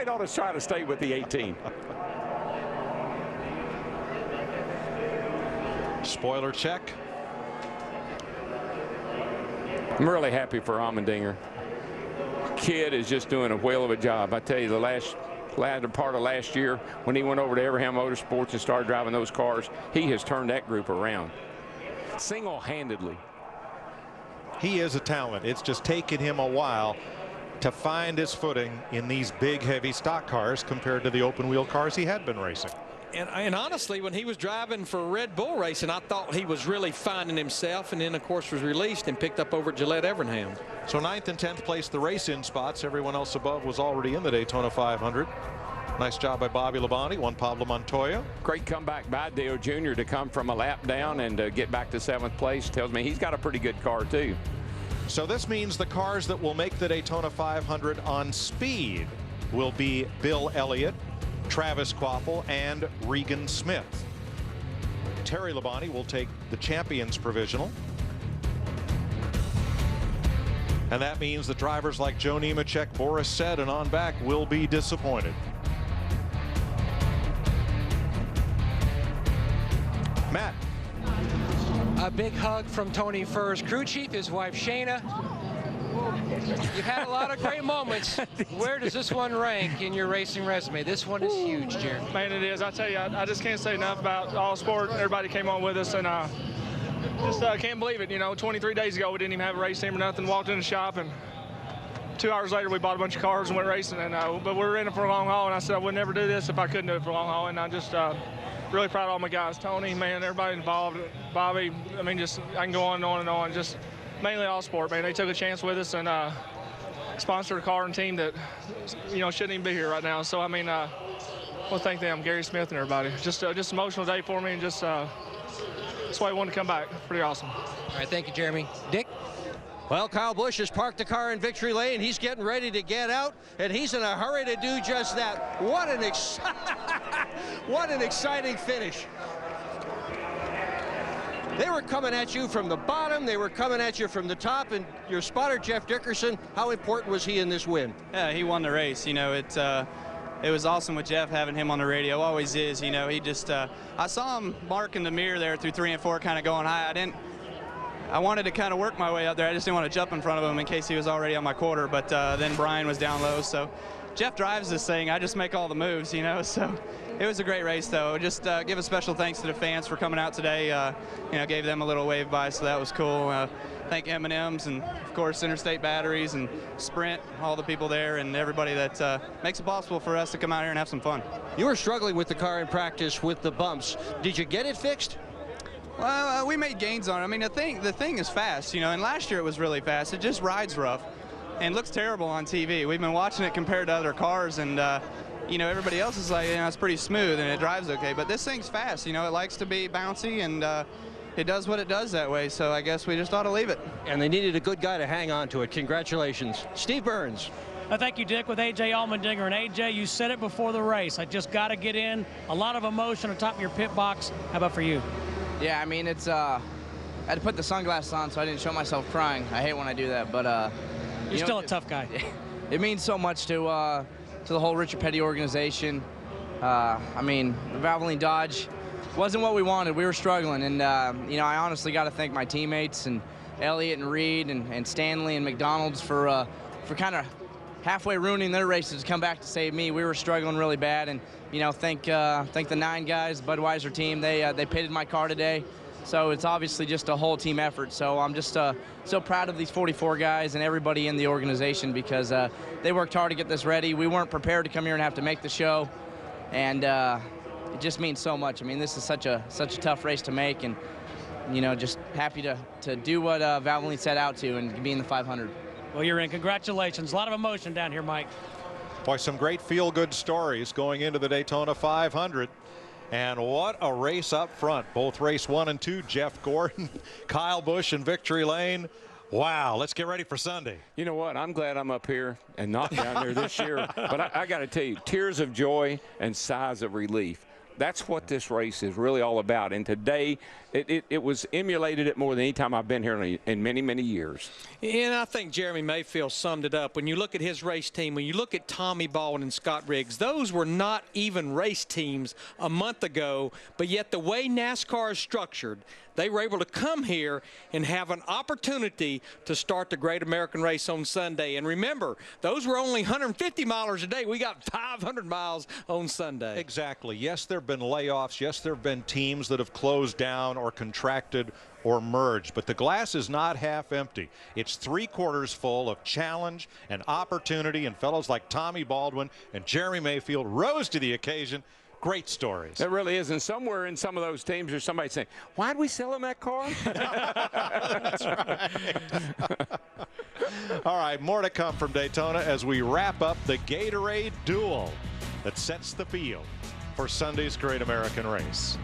might ought to try to stay with the 18. Spoiler check. I'm really happy for Allmendinger. Kid is just doing a whale of a job. I tell you, the latter part of last year, when he went over to Abraham Motorsports and started driving those cars, he has turned that group around single-handedly. He is a talent. It's just taken him a while to find his footing in these big, heavy stock cars compared to the open-wheel cars he had been racing. And honestly, when he was driving for Red Bull Racing, I thought he was really finding himself, and then, of course, was released and picked up over at Gillette-Evernham. So 9th and 10th place, the race-in spots. Everyone else above was already in the Daytona 500. Nice job by Bobby Labonte, won Pablo Montoya. Great comeback by Dale Jr. to come from a lap down and get back to 7th place. Tells me he's got a pretty good car, too. So this means the cars that will make the Daytona 500 on speed will be Bill Elliott, Travis Kvapil, and Regan Smith. Terry Labonte will take the Champions Provisional. And that means that drivers like Joe Nemechek, Boris Said, and on back will be disappointed. Matt. A big hug from Tony Furr's crew chief, his wife Shayna. You've had a lot of great moments. Where does this one rank in your racing resume? This one is huge, Jerry. Man, it is. I tell you, I just can't say enough about all sport. Everybody came on with us, and just can't believe it. You know, 23 days ago, we didn't even have a race team or nothing. Walked in the shop, and 2 hours later, we bought a bunch of cars and went racing. And but we were in it for a long haul, and I said I would never do this if I couldn't do it for a long haul. And I just really proud of all my guys. Tony, man, everybody involved. Bobby, I mean, just I can go on and on and on. Just mainly all sport, man. They took a chance with us and sponsored a car and team that, you know, shouldn't even be here right now. So, I mean, well, thank them, Gary Smith and everybody. Just an emotional day for me, and just that's why I wanted to come back. Pretty awesome. All right, thank you, Jeremy. Dick? Well, Kyle Busch has parked the car in victory lane. He's getting ready to get out, and he's in a hurry to do just that. What an exciting finish. They were coming at you from the bottom. They were coming at you from the top. And your spotter, Jeff Dickerson, how important was he in this win? Yeah, he won the race. You know, it was awesome with Jeff having him on the radio. Always is. You know, he just I saw him marking the mirror there through 3 and 4, kind of going high. I wanted to kind of work my way up there. I just didn't want to jump in front of him in case he was already on my quarter. But then Brian was down low. So Jeff drives this thing. I just make all the moves, you know. So it was a great race, though. Just give a special thanks to the fans for coming out today. You know, gave them a little wave by, so that was cool. Thank M&M's and, of course, Interstate Batteries and Sprint, all the people there, and everybody that makes it possible for us to come out here and have some fun. You were struggling with the car in practice with the bumps. Did you get it fixed? Well, we made gains on it. I mean, the thing is fast, you know, and last year it was really fast. It just rides rough and looks terrible on TV. We've been watching it compared to other cars, and you know, everybody else is like, you know, it's pretty smooth and it drives okay, but this thing's fast. You know, it likes to be bouncy, and it does what it does that way, so I guess we just ought to leave it. And they needed a good guy to hang on to it. Congratulations. Steve Burns. Thank you, Dick, with A.J. Allmendinger. And A.J., you said it before the race. I just got to get in. A lot of emotion on top of your pit box. How about for you? Yeah, I mean, it's I had to put the sunglasses on so I didn't show myself crying. I hate when I do that, but you're still a tough guy. It means so much to the whole Richard Petty organization. I mean, Valvoline Dodge wasn't what we wanted. We were struggling, and you know, I honestly got to thank my teammates and Elliott and Reed and Stanley and McDonald's for kind of halfway ruining their races to come back to save me. We were struggling really bad, and you know, thank the 9 guys, the Budweiser team. They pitted my car today, so it's obviously just a whole team effort. So I'm just so proud of these 44 guys and everybody in the organization, because they worked hard to get this ready. We weren't prepared to come here and have to make the show, and it just means so much. I mean, this is such a tough race to make, and you know, just happy to do what Valvoline set out to and be in the 500. Well, you're in. Congratulations. A lot of emotion down here, Mike. Boy, some great feel-good stories going into the Daytona 500. And what a race up front. Both race 1 and 2, Jeff Gordon, Kyle Busch in victory lane. Wow, let's get ready for Sunday. You know what? I'm glad I'm up here and not down there this year. But I got to tell you, tears of joy and sighs of relief. That's what this race is really all about. And today, it was emulated it more than any time I've been here in many, many years. And I think Jeremy Mayfield summed it up. When you look at his race team, when you look at Tommy Baldwin and Scott Riggs, those were not even race teams a month ago, but yet the way NASCAR is structured, they were able to come here and have an opportunity to start the Great American Race on Sunday. And remember, those were only 150 milers a day. We got 500 miles on Sunday. Exactly. Yes, there have been layoffs. Yes, there have been teams that have closed down or contracted or merged. But the glass is not half empty. It's 3/4 full of challenge and opportunity. And fellows like Tommy Baldwin and Jeremy Mayfield rose to the occasion. Great stories. It really is. And somewhere in some of those teams there's somebody saying, why'd we sell him that car? That's right. All right, more to come from Daytona as we wrap up the Gatorade Duel that sets the field for Sunday's Great American Race.